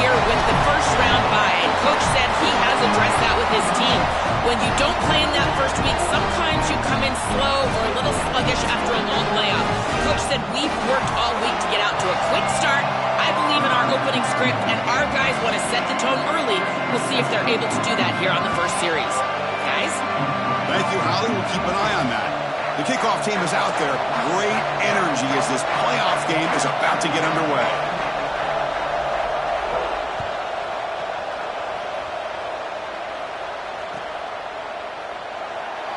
here with the first round bye, and Coach said he has addressed that with his team. When you don't play in that first week, sometimes you come in slow or a little sluggish after a long layoff. Coach said we've worked all week to get out to a quick start. I believe in our opening script, and our guys want to set the tone early. We'll see if they're able to do that here on the first series. Guys? Thank you, Holly. We'll keep an eye on that. The kickoff team is out there. Great energy as this playoff game is about to get underway.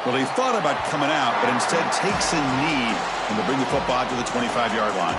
Well, he thought about coming out, but instead takes a knee and to bring the football to the 25-yard line.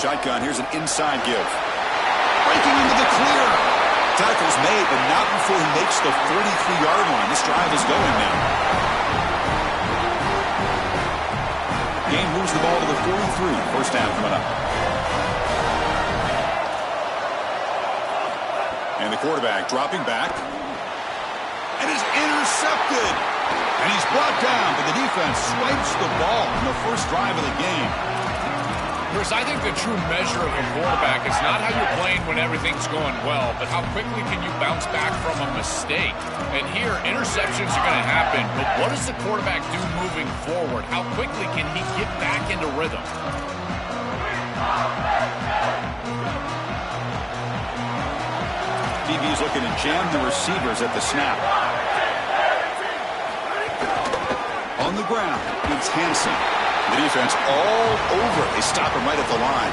Shotgun, here's an inside give. Breaking into the clear. Tackle's made, but not before he makes the 33-yard line. This drive is going now. Game moves the ball to the 43. First down coming up. And the quarterback dropping back. And is intercepted. And he's brought down, but the defense swipes the ball in the first drive of the game. Chris, I think the true measure of a quarterback is not how you're playing when everything's going well, but how quickly can you bounce back from a mistake. And here, interceptions are going to happen, but what does the quarterback do moving forward? How quickly can he get back into rhythm? DB's looking to jam the receivers at the snap. On the ground, it's Hansen. The defense all over it. They stop him right at the line.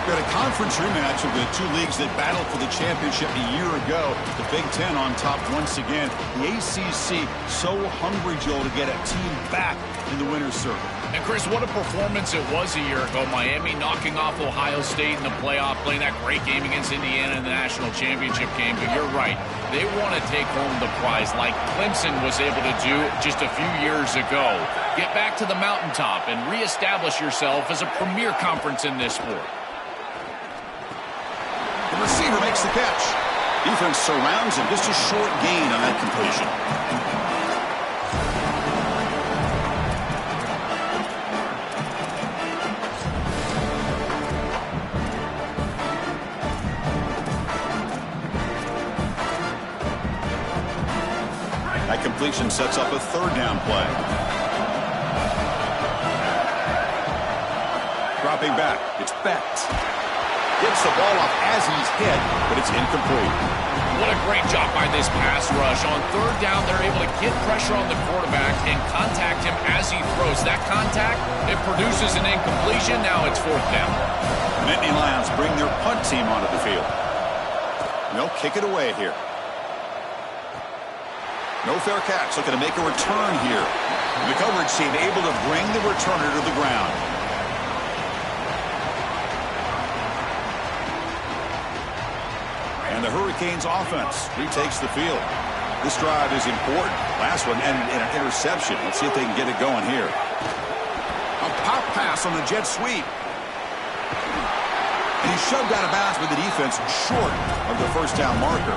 We had a conference rematch of the two leagues that battled for the championship a year ago. The Big Ten on top once again. The ACC so hungry, Joel, to get a team back in the winner's circle. And Chris, what a performance it was a year ago. Miami knocking off Ohio State in the playoff, playing that great game against Indiana in the national championship game. But you're right. They want to take home the prize like Clemson was able to do just a few years ago. Get back to the mountaintop and reestablish yourself as a premier conference in this sport. The receiver makes the catch. Defense surrounds him. Just a short gain on that completion. That completion sets up a third down play. Dropping back. It's Becht. Gets the ball off as he's hit, but it's incomplete. What a great job by this pass rush. On third down, they're able to get pressure on the quarterback and contact him as he throws. That contact, it produces an incompletion. Now it's fourth down. Nittany Lions bring their punt team onto the field. They'll kick it away here. No fair catch. Looking to make a return here. The coverage team able to bring the returner to the ground. And the Hurricanes offense retakes the field. This drive is important. Last one ended in an interception. Let's see if they can get it going here. A pop pass on the jet sweep. And he's shoved out of bounds with the defense short of the first down marker.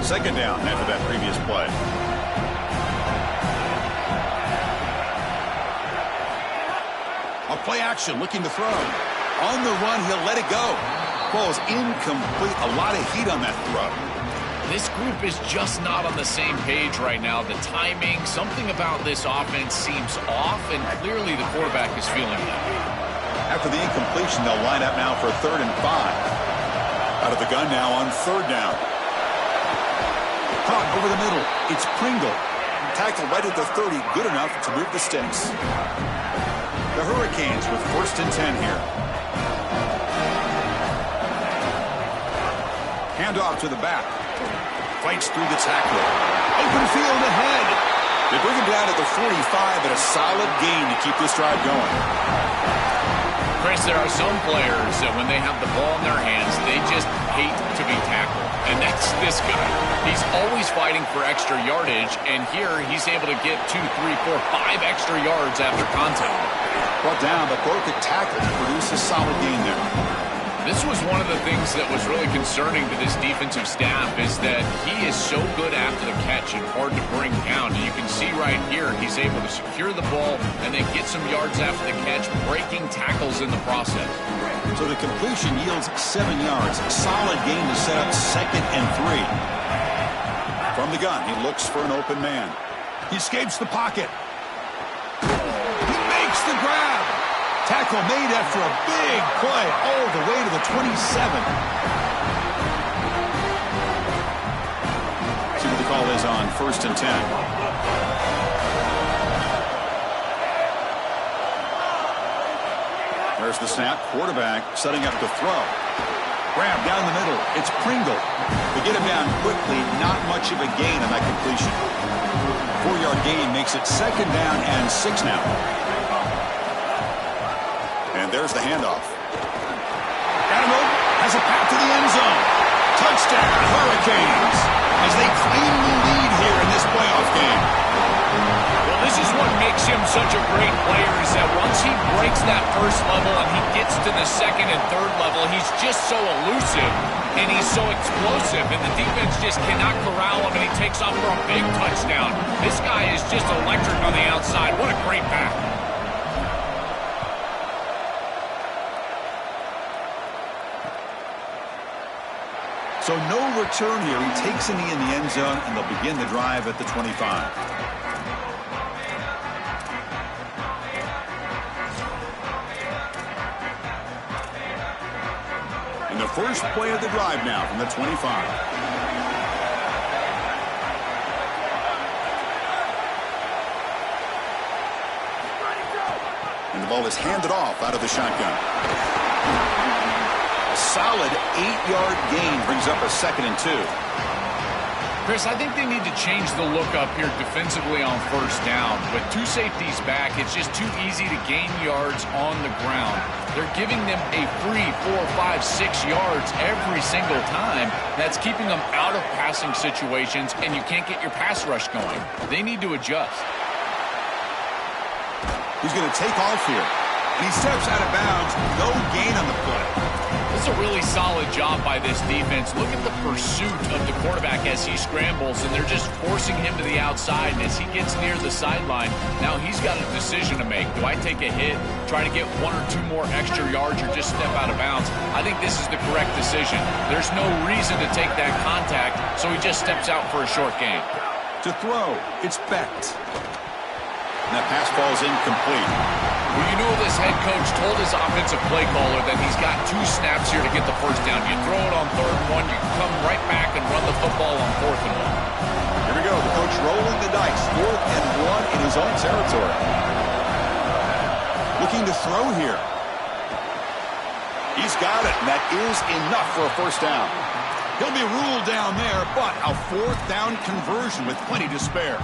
Second down after that previous play. A play action looking to throw. On the run, he'll let it go. Ball is incomplete. A lot of heat on that throw. This group is just not on the same page right now. The timing, something about this offense seems off, and clearly the quarterback is feeling that. After the incompletion, they'll line up now for 3rd and 5. Out of the gun now on 3rd down. Caught over the middle. It's Pringle. Tackled right at the 30. Good enough to move the sticks. The Hurricanes with 1st and 10 here. Handoff to the back. Fights through the tackle. Open field ahead. They bring him down to the 45, but a solid gain to keep this drive going. Chris, there are some players that when they have the ball in their hands, they just hate to be tackled. And that's this guy. He's always fighting for extra yardage, and here he's able to get 2, 3, 4, 5 extra yards after contact. Brought down, but broke a tackle to produce a solid gain there. This was one of the things that was really concerning to this defensive staff is that he is so good after the catch and hard to bring down. And you can see right here he's able to secure the ball and then get some yards after the catch, breaking tackles in the process. So the completion yields 7 yards. Solid gain to set up 2nd and 3. From the gun, he looks for an open man. He escapes the pocket. He makes the grab. Tackle made after a big play all the way to the 27. See what the call is on 1st and 10. There's the snap. Quarterback setting up to throw. Grab down the middle. It's Pringle. They get him down quickly. Not much of a gain on that completion. 4-yard gain makes it 2nd down and 6 now. And there's the handoff. Got him open. Has a path to the end zone. Touchdown, Hurricanes, as they claim the lead here in this playoff game. Well, this is what makes him such a great player is that once he breaks that first level and he gets to the 2nd and 3rd level, he's just so elusive and he's so explosive, and the defense just cannot corral him, and he takes off for a big touchdown. This guy is just electric on the outside. What a great pass. So no return here. He takes a knee in the end zone, and they'll begin the drive at the 25. And the first play of the drive now from the 25. And the ball is handed off out of the shotgun. Solid 8-yard gain brings up a 2nd and 2. Chris, I think they need to change the look up here defensively on 1st down. With 2 safeties back, it's just too easy to gain yards on the ground. They're giving them a free 4, 5, 6 yards every single time. That's keeping them out of passing situations, and you can't get your pass rush going. They need to adjust. He's going to take off here. And he steps out of bounds. No gain on the play. This is a really solid job by this defense. Look at the pursuit of the quarterback as he scrambles, and they're just forcing him to the outside. And as he gets near the sideline, now he's got a decision to make. Do I take a hit, try to get 1 or 2 more extra yards, or just step out of bounds? I think this is the correct decision. There's no reason to take that contact, so he just steps out for a short gain. To throw, it's Becht. And that pass falls incomplete. Well, you know this head coach told his offensive play caller that he's got 2 snaps here to get the first down. You throw it on 3rd and 1, you can come right back and run the football on 4th and 1. Here we go. The coach rolling the dice. 4th and 1 in his own territory. Looking to throw here. He's got it, and that is enough for a first down. He'll be ruled down there, but a 4th down conversion with plenty to spare.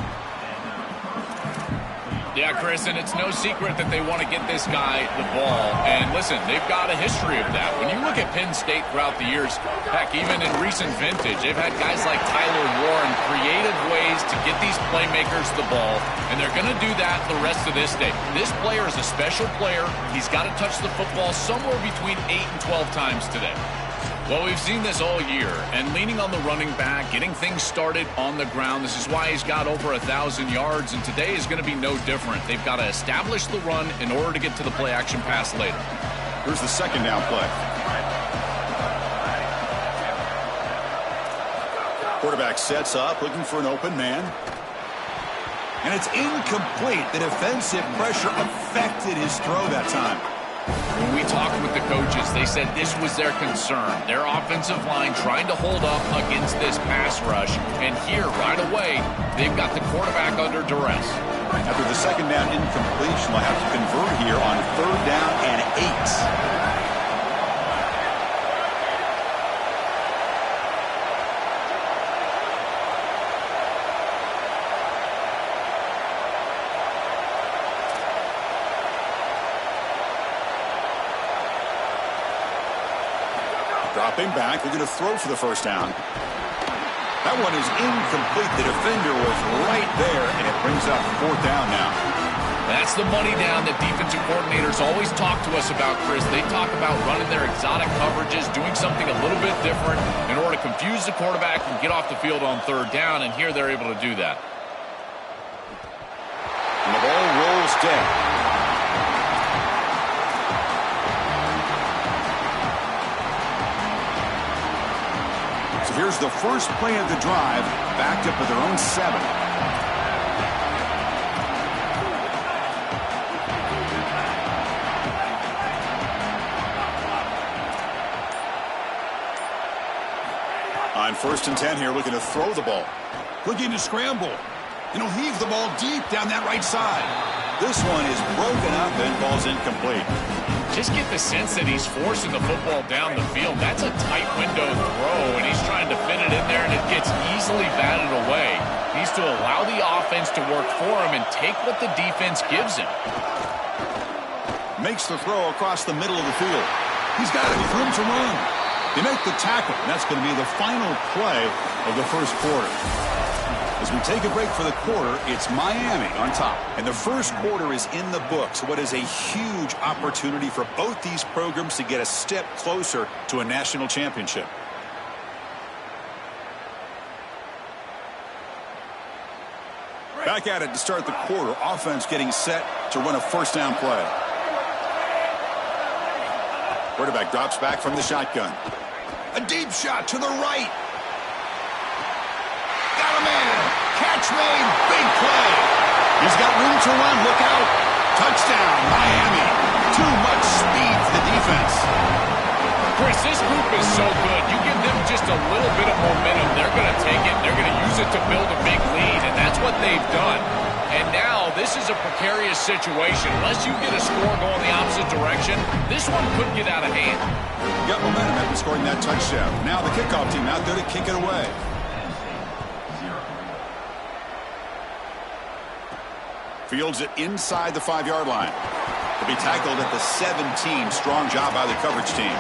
Yeah, Chris, and it's no secret that they want to get this guy the ball. And listen, they've got a history of that. When you look at Penn State throughout the years, heck, even in recent vintage, they've had guys like Tyler Warren, creative ways to get these playmakers the ball, and they're going to do that the rest of this day. This player is a special player. He's got to touch the football somewhere between 8 and 12 times today. Well, we've seen this all year, and leaning on the running back, getting things started on the ground. This is why he's got over 1,000 yards, and today is going to be no different. They've got to establish the run in order to get to the play-action pass later. Here's the 2nd down play. Quarterback sets up, looking for an open man. And it's incomplete. The defensive pressure affected his throw that time. When we talked with the coaches, they said this was their concern. Their offensive line trying to hold up against this pass rush. And here, right away, they've got the quarterback under duress. After the 2nd down incompletion, they'll have to convert here on 3rd down and 8. Dropping back, looking to throw for the first down. That one is incomplete. The defender was right there, and it brings up 4th down now. That's the money down that defensive coordinators always talk to us about, Chris. They talk about running their exotic coverages, doing something a little bit different in order to confuse the quarterback and get off the field on 3rd down, and here they're able to do that. And the ball rolls dead. So here's the first play of the drive, backed up at their own 7. On 1st and 10 here, looking to throw the ball. Looking to scramble. And he'll heave the ball deep down that right side. This one is broken up and ball's incomplete. Just get the sense that he's forcing the football down the field. That's a tight window throw, and he's trying to fit it in there, and it gets easily batted away. He needs to allow the offense to work for him and take what the defense gives him. Makes the throw across the middle of the field. He's got it with room to run. They make the tackle, and that's going to be the final play of the first quarter. As we take a break for the quarter, it's Miami on top. And the first quarter is in the books. What is a huge opportunity for both these programs to get a step closer to a national championship. Back at it to start the quarter. Offense getting set to run a first down play. Quarterback drops back from the shotgun. A deep shot to the right. Got a man. Catch made. Big play. He's got room to run. Look out. Touchdown, Miami. Too much speed for the defense. Chris, this group is so good. You give them just a little bit of momentum, they're going to take it. They're going to use it to build a big lead, and that's what they've done. And now this is a precarious situation. Unless you get a score going the opposite direction, this one could get out of hand. Got momentum after scoring that touchdown. Now the kickoff team out there to kick it away. Fields it inside the 5-yard line. To be tackled at the 17. Strong job by the coverage team.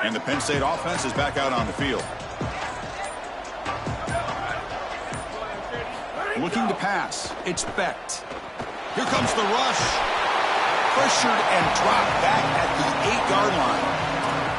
And the Penn State offense is back out on the field. Looking to pass. It's Becht. Here comes the rush. Pressured and dropped back at the 8-yard line.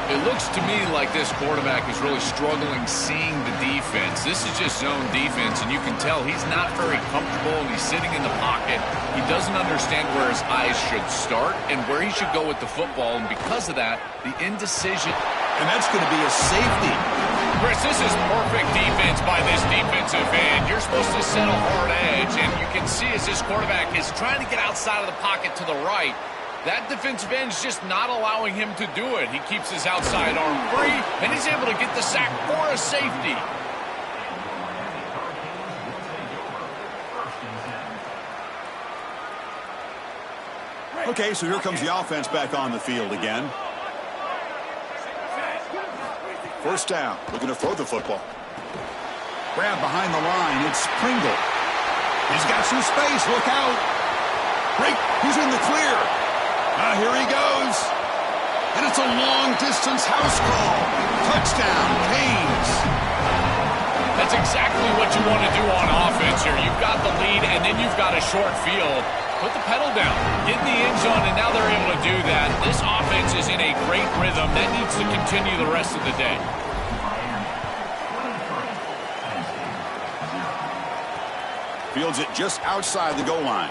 It looks to me like this quarterback is really struggling seeing the defense. This is just zone defense, and you can tell he's not very comfortable, and he's sitting in the pocket. He doesn't understand where his eyes should start and where he should go with the football, and because of that, the indecision. And that's going to be a safety. Chris, this is perfect defense by this defensive end. You're supposed to set a hard edge, and you can see as this quarterback is trying to get outside of the pocket to the right, that defensive end is just not allowing him to do it. He keeps his outside arm free, and he's able to get the sack for a safety. Okay, so here comes the offense back on the field again. First down, looking to throw the football. Grab behind the line, it's Pringle. He's got some space, look out. Break, he's in the clear. Here he goes. And it's a long-distance house call. Touchdown, Canes. That's exactly what you want to do on offense here. You've got the lead, and then you've got a short field. Put the pedal down, get in the end zone, and now they're able to do that. This offense is in a great rhythm. That needs to continue the rest of the day. Fields it just outside the goal line.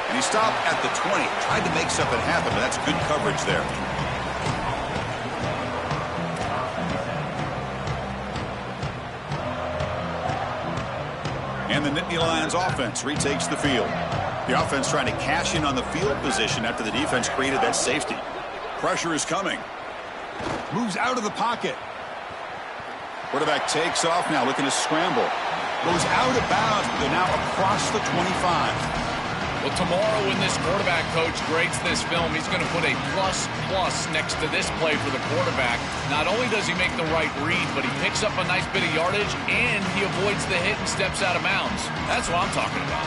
And he stopped at the 20. Tried to make something happen, but that's good coverage there. And the Nittany Lions offense retakes the field. The offense trying to cash in on the field position after the defense created that safety. Pressure is coming. Moves out of the pocket. Quarterback takes off now, looking to scramble. Goes out of bounds, but they're now across the 25. Well, tomorrow when this quarterback coach grades this film, he's going to put a plus next to this play for the quarterback. Not only does he make the right read, but he picks up a nice bit of yardage, and he avoids the hit and steps out of bounds. That's what I'm talking about.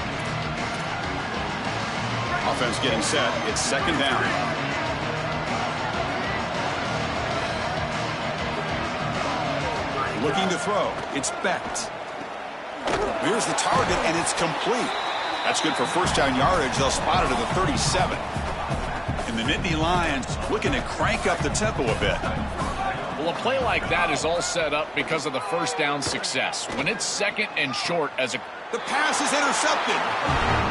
Offense getting set. It's second down. Looking to throw. It's Becht. Here's the target, and it's complete. That's good for first down yardage. They'll spot it at the 37. And the Nittany Lions looking to crank up the tempo a bit. Well, a play like that is all set up because of the first down success. When it's second and short as a... The pass is intercepted.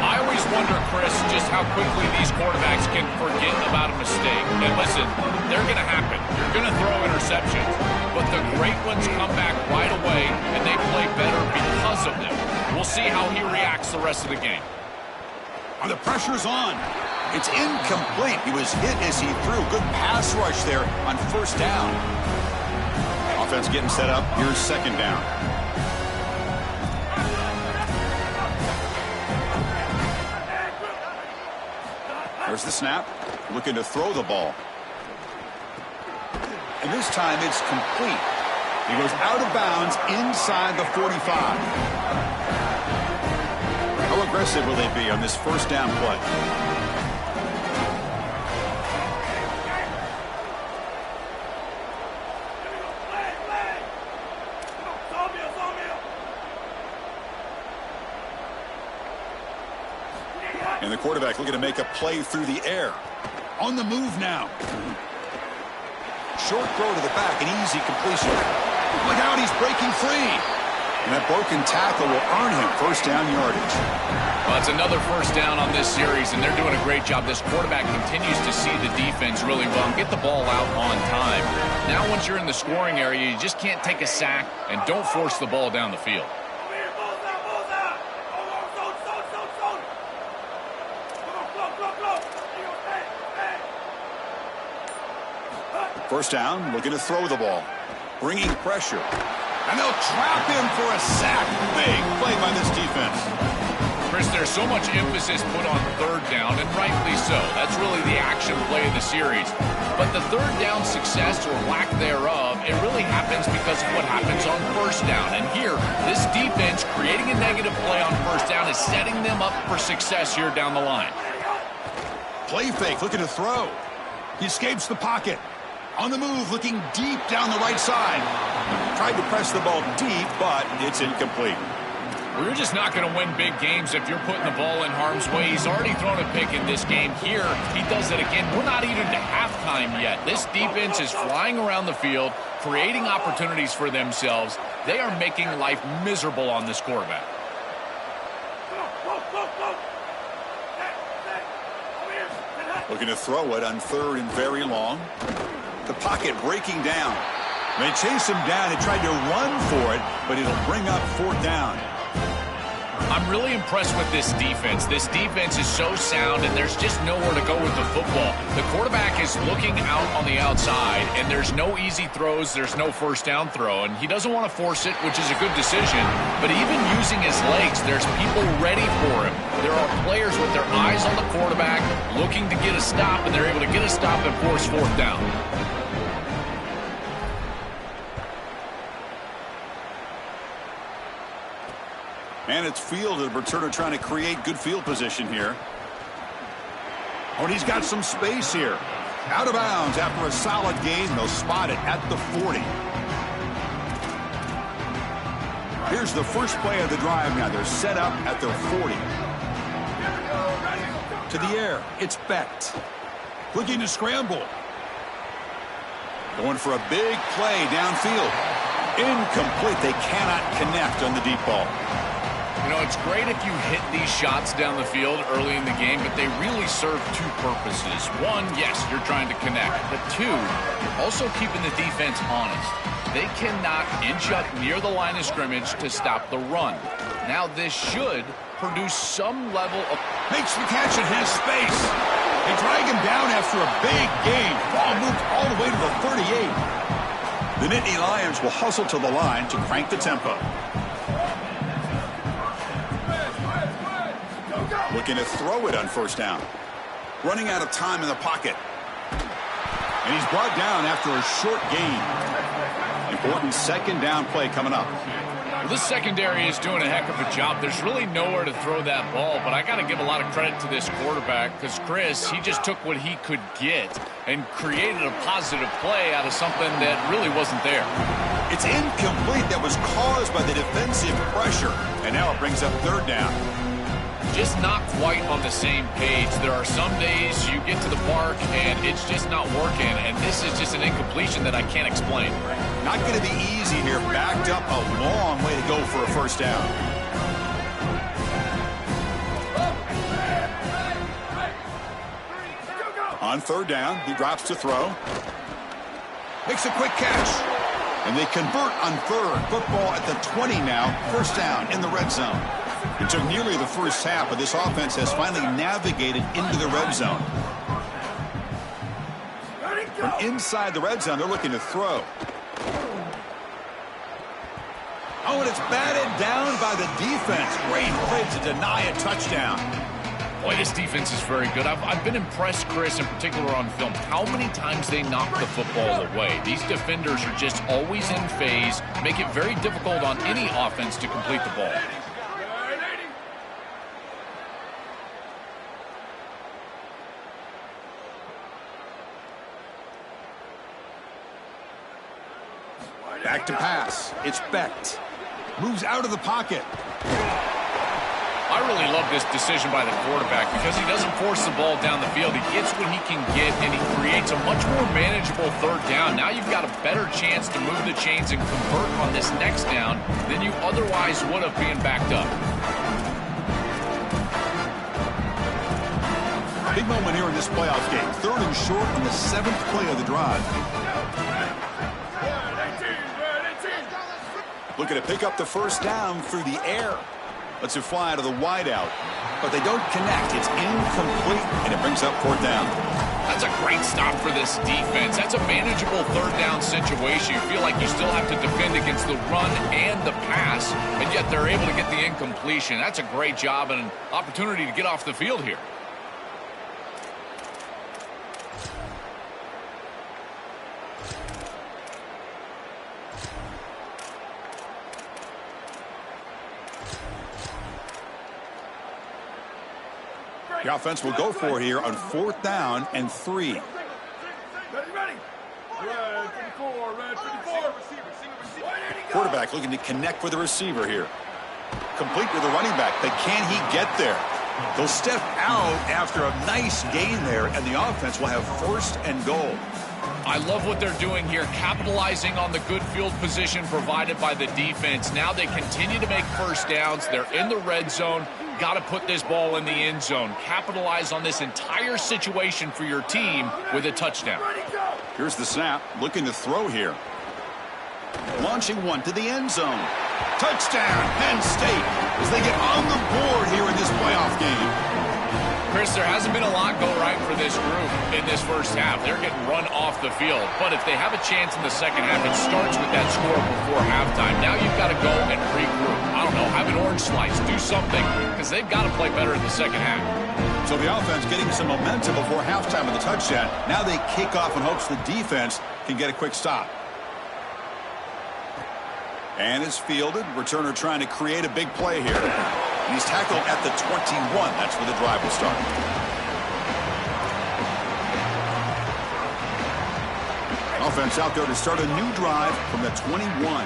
I always wonder, Chris, just how quickly these quarterbacks can forget about a mistake. And listen, they're going to happen. You're going to throw interceptions. But the great ones come back right away, and they play better because of them. We'll see how he reacts the rest of the game. The pressure's on. It's incomplete. He was hit as he threw. Good pass rush there on first down. Offense getting set up. Here's second down. There's the snap. Looking to throw the ball. And this time it's complete. He goes out of bounds inside the 45. How aggressive will they be on this first down play? And the quarterback looking to make a play through the air. On the move now. Short throw to the back, an easy completion. Look out, he's breaking free. And that broken tackle will earn him first down yardage. Well, it's another first down on this series, and they're doing a great job. This quarterback continues to see the defense really well and get the ball out on time. Now once you're in the scoring area, you just can't take a sack and don't force the ball down the field. First down, looking to throw the ball. Bringing pressure. And they'll trap him for a sack. Big play by this defense. Chris, there's so much emphasis put on third down, and rightly so. That's really the action play of the series. But the third down success, or lack thereof, it really happens because of what happens on first down. And here, this defense creating a negative play on first down is setting them up for success here down the line. Play fake, looking to throw. He escapes the pocket. On the move, looking deep down the right side. Tried to press the ball deep, but it's incomplete. Well, you're just not going to win big games if you're putting the ball in harm's way. He's already thrown a pick in this game. Here, he does it again. We're not even to halftime yet. This defense is flying around the field, creating opportunities for themselves. They are making life miserable on this quarterback. Looking to throw it on third and very long. The pocket breaking down. They chase him down. They tried to run for it, but it'll bring up fourth down. I'm really impressed with this defense. This defense is so sound, and there's just nowhere to go with the football. The quarterback is looking out on the outside, and there's no easy throws. There's no first down throw, and he doesn't want to force it, which is a good decision. But even using his legs, there's people ready for him. There are players with their eyes on the quarterback looking to get a stop, and they're able to get a stop and force fourth down. And it's fielded. Returner trying to create good field position here. Oh, and he's got some space here. Out of bounds after a solid gain. They'll spot it at the 40. Here's the first play of the drive now. They're set up at their 40. To the air. It's Becht. Looking to scramble. Going for a big play downfield. Incomplete. They cannot connect on the deep ball. You know, it's great if you hit these shots down the field early in the game, but they really serve two purposes. One, yes, you're trying to connect. But two, also keeping the defense honest. They cannot inch up near the line of scrimmage to stop the run. Now, this should produce some level of... Makes the catch and has space. They drag him down after a big gain. Ball moved all the way to the 38. The Nittany Lions will hustle to the line to crank the tempo. Looking to throw it on first down. Running out of time in the pocket. And he's brought down after a short gain. Important second down play coming up. Well, this secondary is doing a heck of a job. There's really nowhere to throw that ball, but I got to give a lot of credit to this quarterback because Chris, he just took what he could get and created a positive play out of something that really wasn't there. It's incomplete. That was caused by the defensive pressure. And now it brings up third down. Just not quite on the same page. There are some days you get to the park and it's just not working, and this is just an incompletion that I can't explain. Not going to be easy here. Backed up a long way to go for a first down. On third down, he drops to throw. Makes a quick catch. And they convert on third. Football at the 20 now. First down in the red zone. It took nearly the first half, but this offense has finally navigated into the red zone. From inside the red zone, they're looking to throw. Oh, and it's batted down by the defense. Great play to deny a touchdown. Boy, this defense is very good. I've been impressed, Chris, in particular on film, how many times they knock the football away. These defenders are just always in phase, make it very difficult on any offense to complete the ball. Back to pass. It's Becht. Moves out of the pocket. I really love this decision by the quarterback because he doesn't force the ball down the field. He gets what he can get, and he creates a much more manageable third down. Now you've got a better chance to move the chains and convert on this next down than you otherwise would have being backed up. Big moment here in this playoff game. Third and short on the 7th play of the drive. Looking to pick up the first down through the air. Lets it fly to the wideout. But they don't connect. It's incomplete, and it brings up fourth down. That's a great stop for this defense. That's a manageable third down situation. You feel like you still have to defend against the run and the pass, and yet they're able to get the incompletion. That's a great job and an opportunity to get off the field here. The offense will go for it here on 4th down and 3. Ready. Red 54, red 54. Quarterback looking to connect with the receiver here. Complete with the running back, but can he get there? They'll step out after a nice gain there, and the offense will have first and goal. I love what they're doing here, capitalizing on the good field position provided by the defense. Now they continue to make first downs. They're in the red zone. Got to put this ball in the end zone. Capitalize on this entire situation for your team with a touchdown. Here's the snap. Looking to throw here. Launching one to the end zone. Touchdown, Penn State, as they get on the board here in this playoff game. Chris, there hasn't been a lot go right for this group in this first half. They're getting run off the field. But if they have a chance in the second half, it starts with that score before halftime. Now you've got to go and regroup. I don't know, have an orange slice, do something, because they've got to play better in the second half. So the offense getting some momentum before halftime with the touchdown. Now they kick off in hopes the defense can get a quick stop. And it's fielded. Returner trying to create a big play here. And he's tackled at the 21. That's where the drive will start. Offense out there to start a new drive from the 21.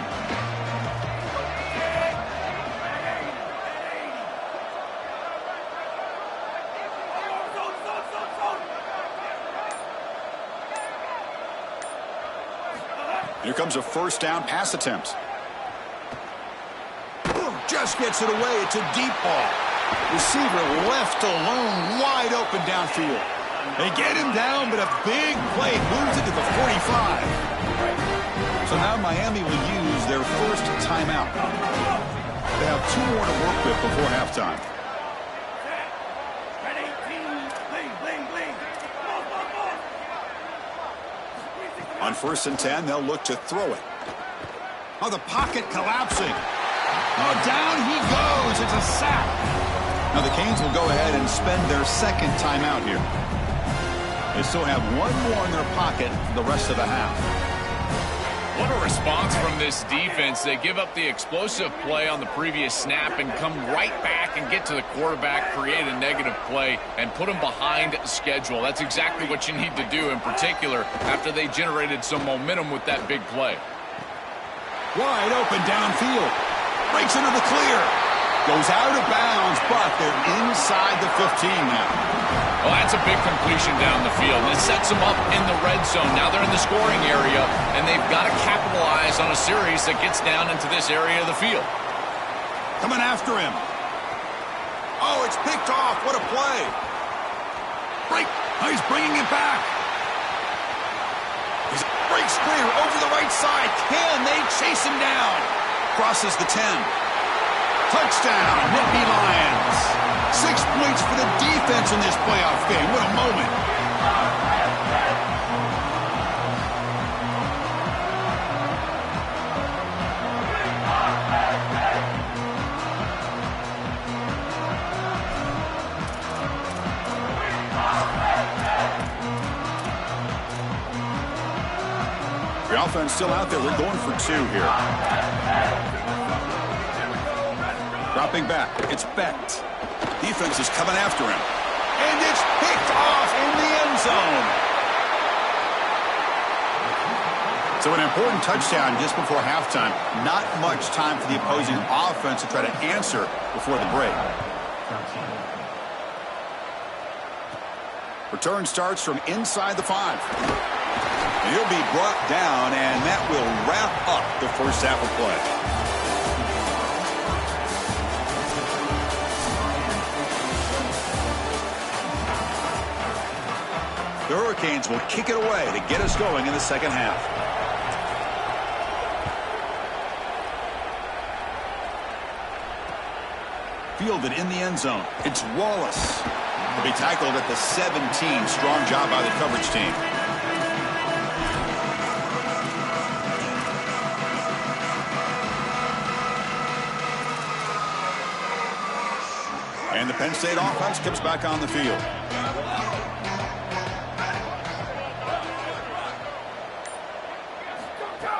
Here comes a first down pass attempt. Just gets it away. It's a deep ball. Receiver left alone, wide open downfield. They get him down, but a big play moves it to the 45. So now Miami will use their first timeout. They have 2 more to work with before halftime. On 1st and 10, they'll look to throw it. Oh, the pocket collapsing. Oh, down he goes. It's a sack. Now the Canes will go ahead and spend their second timeout here. They still have one more in their pocket for the rest of the half. What a response from this defense. They give up the explosive play on the previous snap and come right back and get to the quarterback, create a negative play, and put him behind schedule. That's exactly what you need to do, in particular, after they generated some momentum with that big play. Wide open downfield. Breaks into the clear. Goes out of bounds, but they're inside the 15 now. Well, that's a big completion down the field. And it sets them up in the red zone. Now they're in the scoring area, and they've got to capitalize on a series that gets down into this area of the field. Coming after him. Oh, it's picked off. What a play. Break. Oh, he's bringing it back. He breaks clear over the right side. Can they chase him down? Crosses the 10. Touchdown, Nittany Lions. 6 points for the defense in this playoff game. What a moment. The offense still out there. They're going for 2 here. Dropping back, it's Becht. Defense is coming after him. And it's picked off in the end zone. So an important touchdown just before halftime. Not much time for the opposing offense to try to answer before the break. Return starts from inside the 5. And he'll be brought down, and that will wrap up the first half of play. The Hurricanes will kick it away to get us going in the second half. Fielded in the end zone. It's Wallace. He'll be tackled at the 17. Strong job by the coverage team. And the Penn State offense comes back on the field.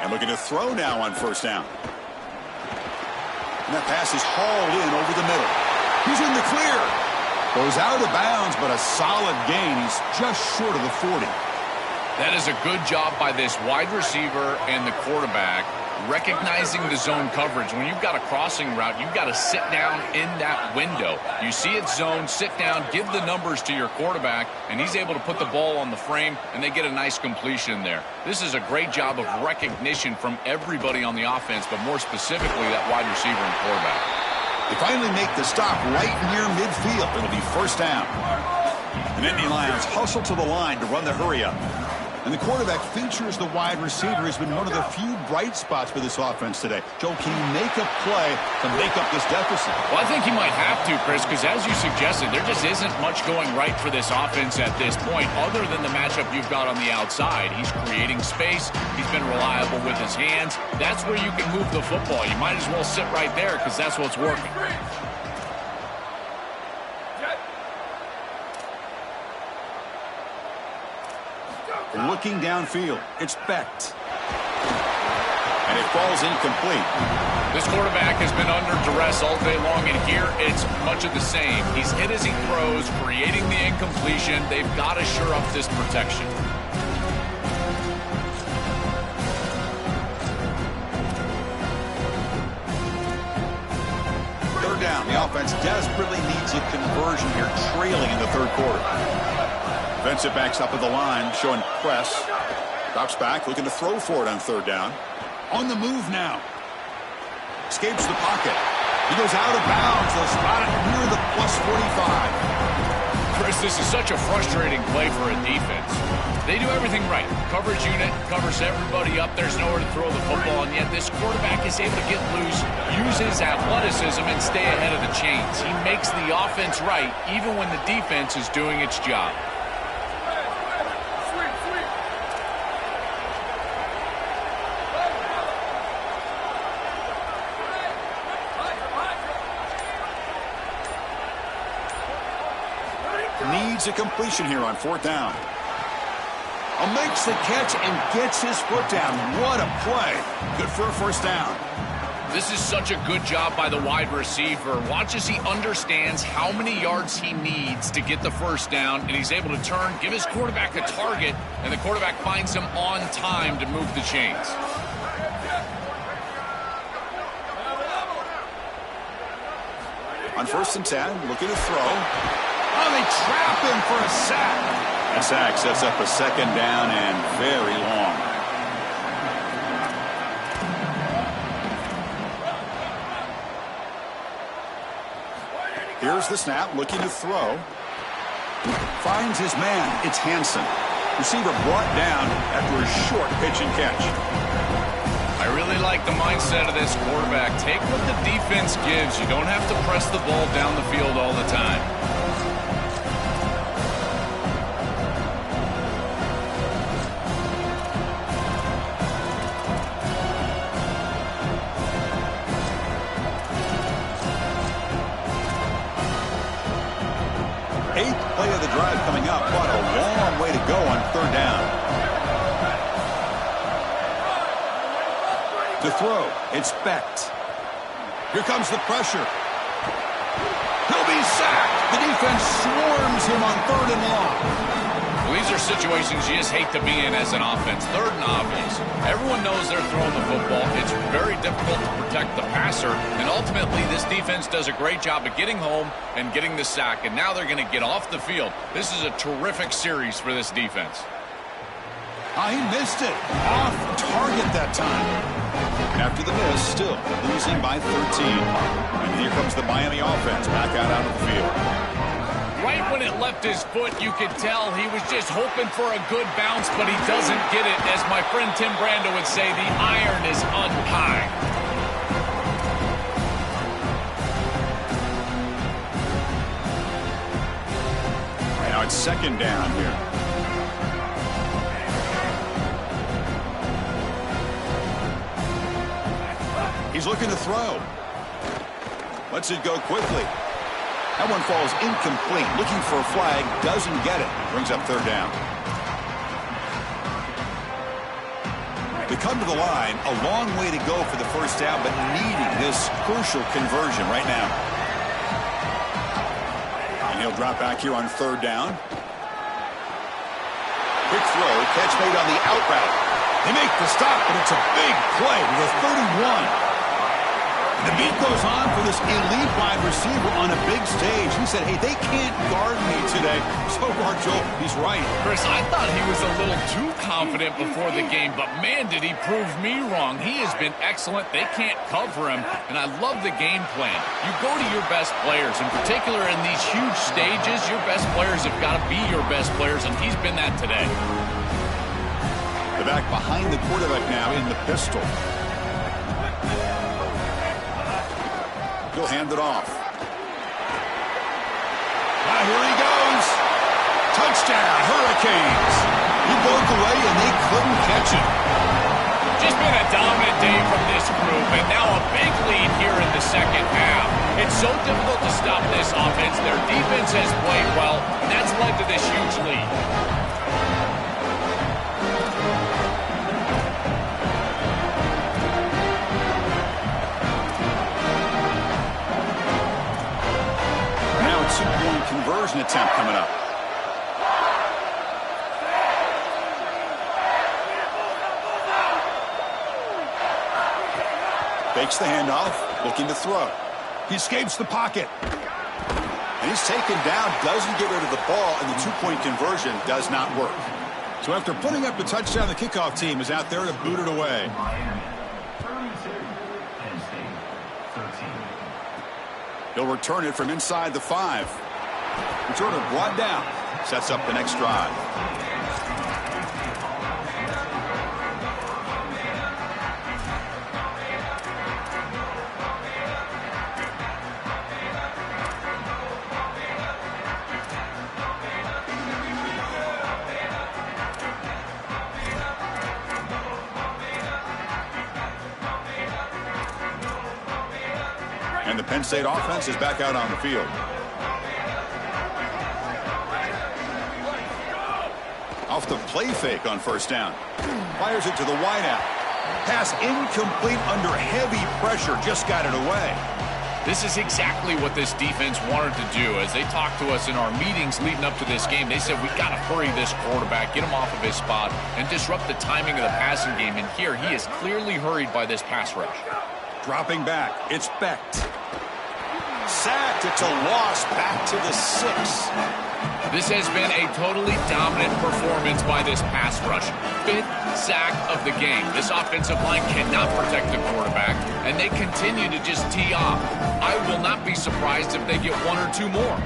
And looking to throw now on first down. And that pass is hauled in over the middle. He's in the clear. Goes out of bounds, but a solid gain. He's just short of the 40. That is a good job by this wide receiver and the quarterback recognizing the zone coverage. When you've got a crossing route, you've got to sit down in that window. You see it's zone, sit down, give the numbers to your quarterback, and he's able to put the ball on the frame, and they get a nice completion there. This is a great job of recognition from everybody on the offense, but more specifically that wide receiver and quarterback. They finally make the stop right near midfield. It'll be first down. The Nittany Lions hustle to the line to run the hurry-up. And the quarterback features the wide receiver. Has been one of the few bright spots for this offense today. Joe, can he make a play to make up this deficit? Well, I think he might have to, Chris, because as you suggested, there just isn't much going right for this offense at this point, other than the matchup you've got on the outside. He's creating space. He's been reliable with his hands. That's where you can move the football. You might as well sit right there because that's what's working. Looking downfield, it's Becht. And it falls incomplete. This quarterback has been under duress all day long, and here it's much of the same. He's hit as he throws, creating the incompletion. They've got to shore up this protection. Third down. The offense desperately needs a conversion here, trailing in the third quarter. Defensive backs up at the line, showing press. Drops back, looking to throw for it on third down. On the move now. Escapes the pocket. He goes out of bounds. They'll spot it near the plus 45. Chris, this is such a frustrating play for a defense. They do everything right. Coverage unit covers everybody up. There's nowhere to throw the football, and yet this quarterback is able to get loose, use his athleticism, and stay ahead of the chains. He makes the offense right, even when the defense is doing its job. Needs a completion here on 4th down. Makes the catch and gets his foot down. What a play. Good for a 1st down. This is such a good job by the wide receiver. Watch as he understands how many yards he needs to get the 1st down, and he's able to turn, give his quarterback a target, and the quarterback finds him on time to move the chains. On 1st and 10, looking to throw. Oh, they trap him for a sack. A sack sets up a 2nd down and very long. Here's the snap, looking to throw. Finds his man. It's Hansen. Receiver brought down after a short pitch and catch. I really like the mindset of this quarterback. Take what the defense gives. You don't have to press the ball down the field all the time. Play of the drive coming up, but a long way to go on 3rd down. To throw, it's Becht. Here comes the pressure. He'll be sacked. The defense swarms him on 3rd and long. Well, these are situations you just hate to be in as an offense. 3rd and obvious. Everyone knows they're throwing the football. It's very difficult to protect the passer, and ultimately this defense does a great job of getting home and getting the sack, and now they're going to get off the field. This is a terrific series for this defense. He missed it. Off target that time. After the miss, still losing by 13. And here comes the Miami offense back out onto the field. Right when it left his foot, you could tell he was just hoping for a good bounce, but he doesn't get it. As my friend Tim Brando would say, the iron is unhigh. Now it's 2nd down here. He's looking to throw. Lets it go quickly. That one falls incomplete. Looking for a flag. Doesn't get it. Brings up 3rd down. They come to the line. A long way to go for the 1st down, but needing this crucial conversion right now. And he'll drop back here on 3rd down. Quick throw. Catch made on the out route. They make the stop, but it's a big play to the 31. The beat goes on for this elite wide receiver on a big stage. He said, hey, they can't guard me today. So far, Joe, he's right. Chris, I thought he was a little too confident before the game, but man, did he prove me wrong. He has been excellent. They can't cover him, and I love the game plan. You go to your best players, in particular in these huge stages, your best players have got to be your best players, and he's been that today. The back behind the quarterback now in the pistol. He'll hand it off. Here he goes. Touchdown, Hurricanes. He broke away and they couldn't catch him. Just been a dominant day from this group, and now a big lead here in the 2nd half. It's so difficult to stop this offense. Their defense has played well, and that's led to this huge lead. Two-point conversion attempt coming up. Fakes the handoff, looking to throw. He escapes the pocket. And he's taken down, doesn't get rid of the ball, and the two-point conversion does not work. So after putting up the touchdown, the kickoff team is out there to boot it away. He'll return it from inside the 5. Returner brought down. Sets up the next drive. And the Penn State offense is back out on the field. Off the play fake on first down. Fires it to the wideout. Pass incomplete under heavy pressure. Just got it away. This is exactly what this defense wanted to do. As they talked to us in our meetings leading up to this game, they said, we got to hurry this quarterback, get him off of his spot, and disrupt the timing of the passing game. And here, he is clearly hurried by this pass rush. Dropping back, it's Becht. Sacked, it's a loss, back to the 6. This has been a totally dominant performance by this pass rush. 5th sack of the game. This offensive line cannot protect the quarterback, and they continue to just tee off. I will not be surprised if they get 1 or 2 more.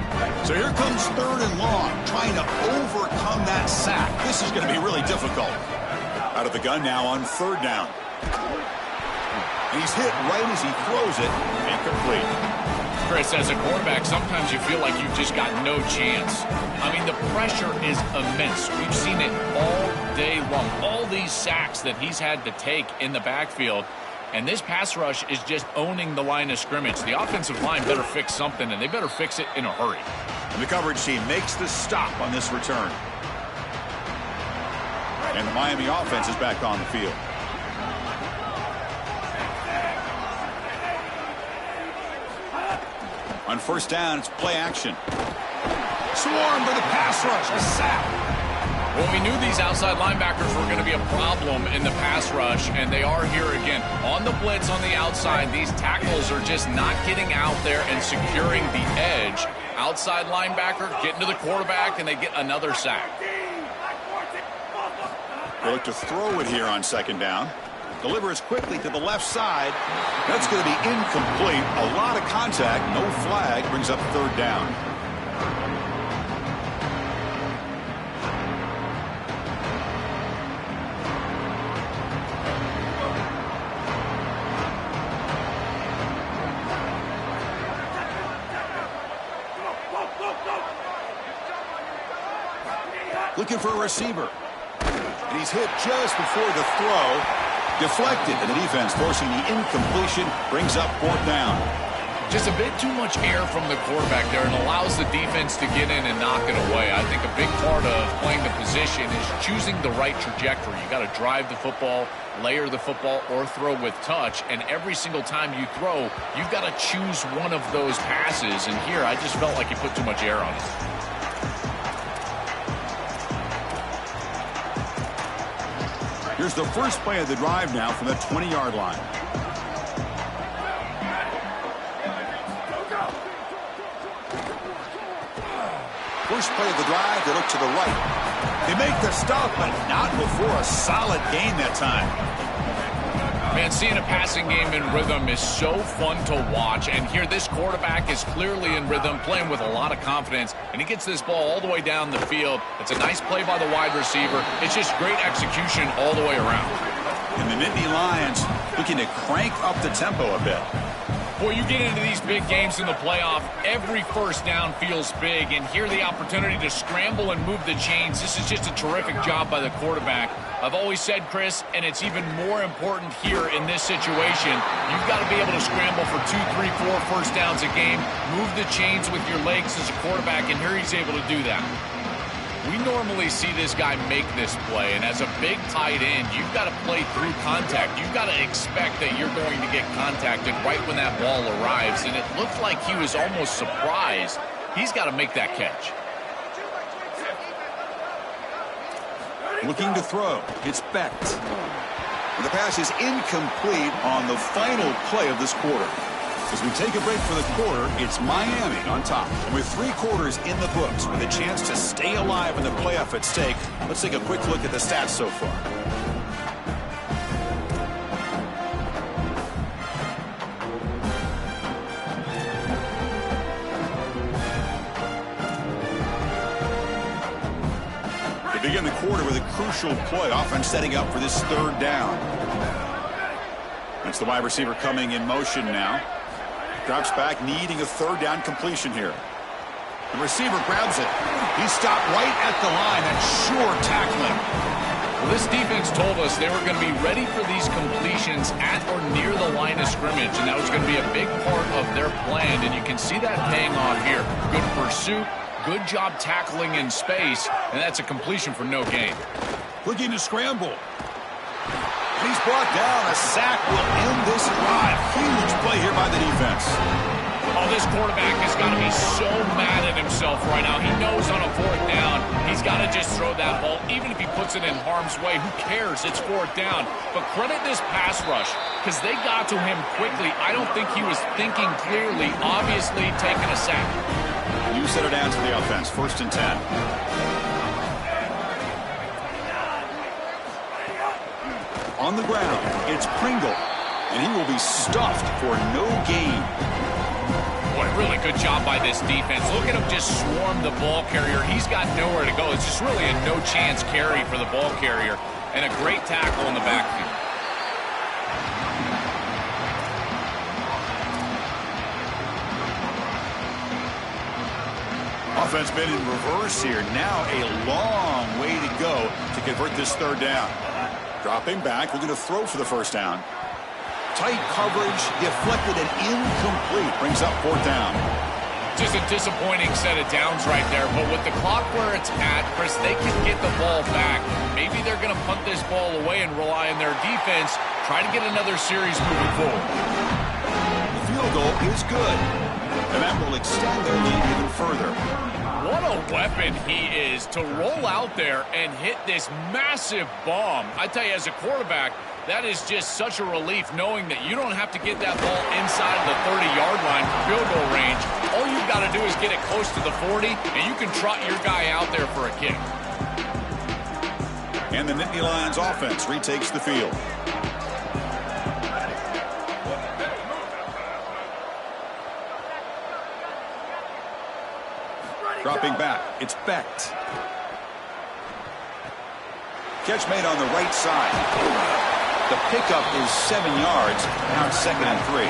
So here comes 3rd and long, trying to overcome that sack. This is going to be really difficult. Out of the gun now on 3rd down. And he's hit right as he throws it. Incomplete. Chris, as a quarterback, sometimes you feel like you've just got no chance. I mean, the pressure is immense. We've seen it all day long. All these sacks that he's had to take in the backfield. And this pass rush is just owning the line of scrimmage. The offensive line better fix something, and they better fix it in a hurry. And the coverage team makes the stop on this return. And the Miami offense is back on the field. On first down, it's play action. Swarmed by the pass rush. A sack. Well, we knew these outside linebackers were going to be a problem in the pass rush, and they are here again. On the blitz on the outside, these tackles are just not getting out there and securing the edge. Outside linebacker getting to the quarterback, and they get another sack. They look to throw it here on 2nd down. Delivers quickly to the left side. That's going to be incomplete. A lot of contact. No flag. Brings up 3rd down. Looking for a receiver. And he's hit just before the throw. Deflected, and the defense forcing the incompletion, brings up 4th down. Just a bit too much air from the quarterback there and allows the defense to get in and knock it away. I think a big part of playing the position is choosing the right trajectory. You got to drive the football, layer the football, or throw with touch. And every single time you throw, you've got to choose one of those passes. And here, I just felt like he put too much air on it. Here's the first play of the drive now from the 20-yard line. First play of the drive, they look to the right. They make the stop, but not before a solid gain that time. Man, seeing a passing game in rhythm is so fun to watch. And here, this quarterback is clearly in rhythm, playing with a lot of confidence. And he gets this ball all the way down the field. It's a nice play by the wide receiver. It's just great execution all the way around. And the Nittany Lions looking to crank up the tempo a bit. Boy, you get into these big games in the playoff, every first down feels big, and here the opportunity to scramble and move the chains. This is just a terrific job by the quarterback. I've always said, Chris, and it's even more important here in this situation, you've got to be able to scramble for 2, 3, 4 first downs a game, move the chains with your legs as a quarterback, and here he's able to do that. We normally see this guy make this play, and as a big tight end, you've got to play through contact. You've got to expect that you're going to get contacted right when that ball arrives, and it looked like he was almost surprised. He's got to make that catch. Looking to throw. It's Becht. And the pass is incomplete on the final play of this quarter. As we take a break for the quarter, it's Miami on top. And with 3 quarters in the books, with a chance to stay alive in the playoff at stake, let's take a quick look at the stats so far. They begin the quarter with a crucial play, offense setting up for this 3rd down. That's the wide receiver coming in motion now. Drops back, needing a 3rd down completion here. The receiver grabs it. He's stopped right at the line. That's sure tackling. Well, this defense told us they were going to be ready for these completions at or near the line of scrimmage, and that was going to be a big part of their plan, and you can see that paying off here. Good pursuit, Good job tackling in space, and that's a completion for no gain. Looking to scramble. And he's brought down. A sack will end this drive. Huge play here by the defense. Oh, this quarterback has got to be so mad at himself right now. He knows on a 4th down, he's got to just throw that ball. Even if he puts it in harm's way, who cares? It's 4th down. But credit this pass rush, because they got to him quickly. I don't think he was thinking clearly, obviously taking a sack. You set it down to the offense. 1st and 10. On the ground, it's Pringle, and he will be stuffed for no gain. Boy, really good job by this defense. Look at him just swarm the ball carrier. He's got nowhere to go. It's just really a no-chance carry for the ball carrier, and a great tackle in the backfield. Offense been in reverse here. Now a long way to go to convert this 3rd down. Dropping back, looking to throw for the 1st down. Tight coverage, deflected and incomplete. Brings up 4th down. Just a disappointing set of downs right there, but with the clock where it's at, Chris, they can get the ball back. Maybe they're going to punt this ball away and rely on their defense, try to get another series moving forward. The field goal is good, and that will extend their lead even further. What a weapon he is to roll out there and hit this massive bomb. I tell you, as a quarterback, that is just such a relief knowing that you don't have to get that ball inside of the 30-yard line for field goal range. All you've got to do is get it close to the 40, and you can trot your guy out there for a kick. And the Nittany Lions offense retakes the field. Dropping back, it's Becht. Catch made on the right side. The pickup is 7 yards. Now it's 2nd and 3.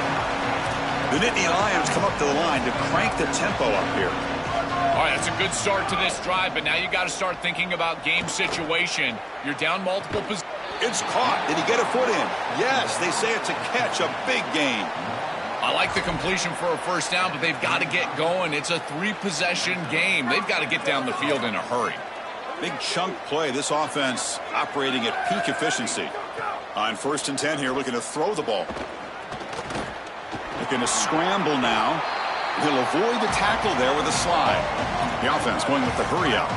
The Nittany Lions come up to the line to crank the tempo up here. All right, that's a good start to this drive, but now you got to start thinking about game situation. You're down multiple positions. It's caught. Did he get a foot in? Yes, they say it's a catch, a big gain. I like the completion for a 1st down, but they've got to get going. It's a 3-possession game. They've got to get down the field in a hurry. Big chunk play. This offense operating at peak efficiency. On 1st and 10 here, looking to throw the ball. Looking to scramble now. He'll avoid the tackle there with a slide. The offense going with the hurry up.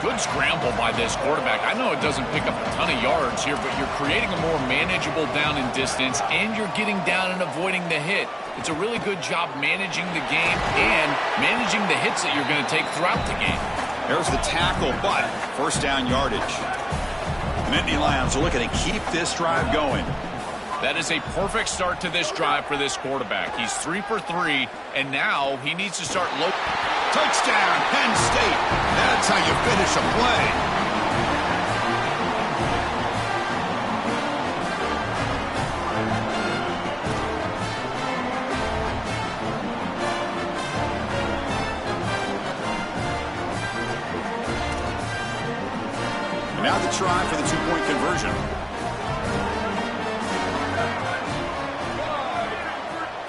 Good scramble by this quarterback. I know it doesn't pick up a ton of yards here, but you're creating a more manageable down and distance, and you're getting down and avoiding the hit. It's a really good job managing the game and managing the hits that you're going to take throughout the game. There's the tackle, but 1st down yardage. The Nittany Lions are looking to keep this drive going. That is a perfect start to this drive for this quarterback. He's 3 for 3, and now he needs to start low. Touchdown, Penn State. That's how you finish a play. And now the try for the 2-point conversion.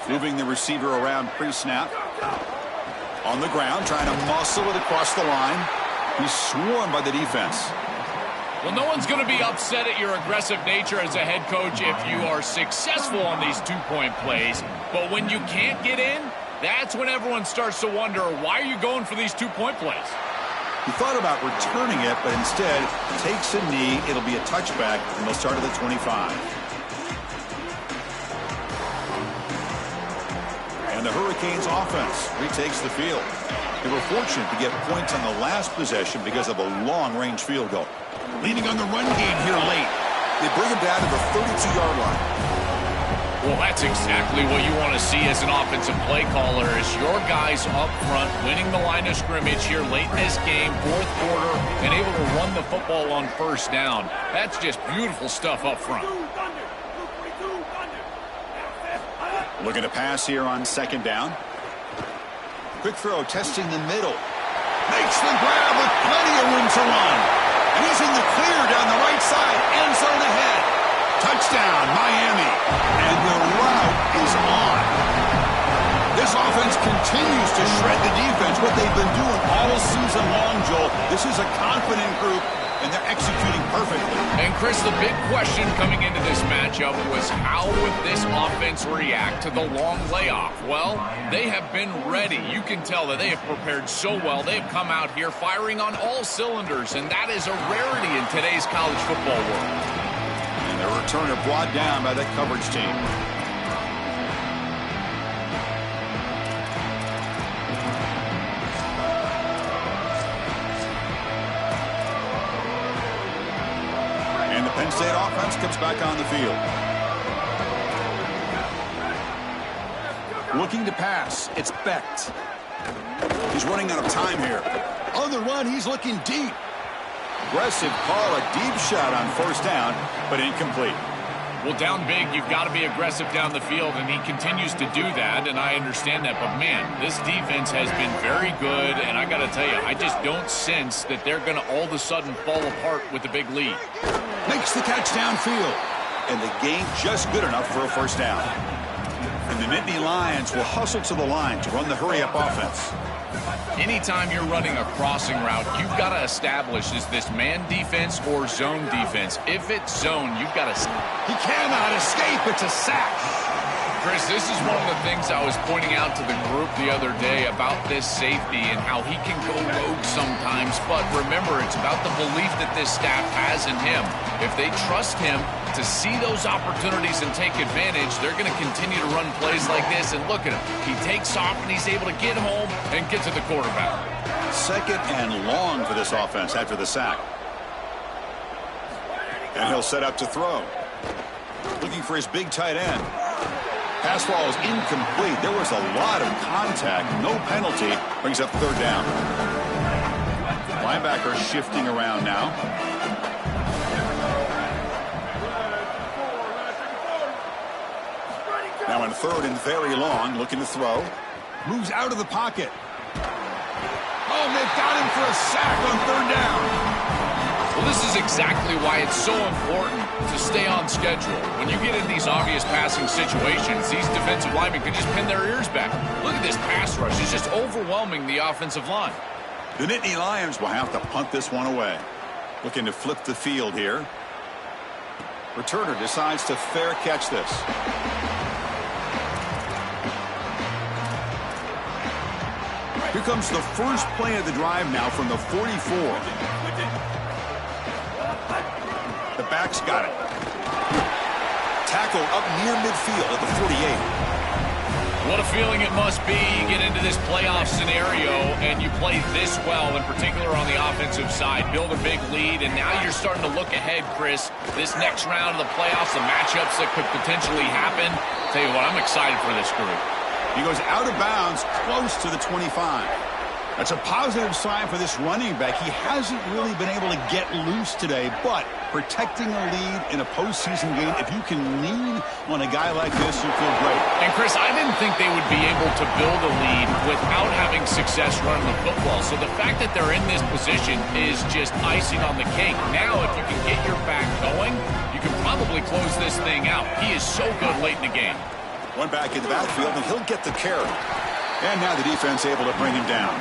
Moving the receiver around pre-snap. On the ground, trying to muscle it across the line. He's swarmed by the defense. Well, no one's going to be upset at your aggressive nature as a head coach if you are successful on these 2-point plays. But when you can't get in, that's when everyone starts to wonder, why are you going for these 2-point plays? He thought about returning it, but instead takes a knee. It'll be a touchback, and they'll start at the 25. And the Hurricanes offense retakes the field. They were fortunate to get points on the last possession because of a long-range field goal. Leaning on the run game here late. They bring him down to the 32-yard line. Well, that's exactly what you want to see as an offensive play caller, is your guys up front winning the line of scrimmage here late in this game, 4th quarter, and able to run the football on 1st down. That's just beautiful stuff up front. Looking to pass here on 2nd down. Quick throw, testing the middle. Makes the grab with plenty of room to run. And he's in the clear down the right side. End zone ahead. Touchdown, Miami. And the route is on. This offense continues to shred the defense, what they've been doing all season long, Joel. This is a confident group, and they're executing perfectly. And Chris, the big question coming into this matchup was how would this offense react to the long layoff? Well, they have been ready. You can tell that they have prepared so well. They have come out here firing on all cylinders, and that is a rarity in today's college football world. And the returner brought down by the coverage team. Penn State offense comes back on the field. Looking to pass. It's Becht. He's running out of time here. On the run, he's looking deep. Aggressive call, a deep shot on first down, but incomplete. Well, down big, you've got to be aggressive down the field, and he continues to do that, and I understand that. But, man, this defense has been very good, and I got to tell you, I just don't sense that they're going to all of a sudden fall apart with a big lead. Makes the catch downfield, and the gain just good enough for a first down. And the Nittany Lions will hustle to the line to run the hurry-up offense. Anytime you're running a crossing route, you've got to establish, is this man defense or zone defense? If it's zone, you've got to... He cannot escape. It's a sack. Chris, this is one of the things I was pointing out to the group the other day about this safety and how he can go rogue sometimes. But remember, it's about the belief that this staff has in him. If they trust him to see those opportunities and take advantage, they're going to continue to run plays like this. And look at him. He takes off and he's able to get home and get to the quarterback. Second and long for this offense after the sack. And he'll set up to throw. Looking for his big tight end. Pass ball is incomplete. There was a lot of contact. No penalty. Brings up third down. Linebacker shifting around now. Now in third and very long. Looking to throw. Moves out of the pocket. Oh, they've got him for a sack on third down. Well, this is exactly why it's so important to stay on schedule. When you get in these obvious passing situations, these defensive linemen can just pin their ears back. Look at this pass rush. It's just overwhelming the offensive line. The Nittany Lions will have to punt this one away. Looking to flip the field here. Returner decides to fair catch this. Here comes the first play of the drive now from the 44. The back's got it. Tackle up near midfield at the 48. What a feeling it must be. You get into this playoff scenario and you play this well, in particular on the offensive side. Build a big lead, and now you're starting to look ahead, Chris. This next round of the playoffs, the matchups that could potentially happen. Tell you what, I'm excited for this group. He goes out of bounds, close to the 25. That's a positive sign for this running back. He hasn't really been able to get loose today, but protecting a lead in a postseason game, if you can lean on a guy like this, you feel great. And, Chris, I didn't think they would be able to build a lead without having success running the football. So the fact that they're in this position is just icing on the cake. Now, if you can get your back going, you can probably close this thing out. He is so good late in the game. One back in the backfield, and he'll get the carry. And now the defense able to bring him down.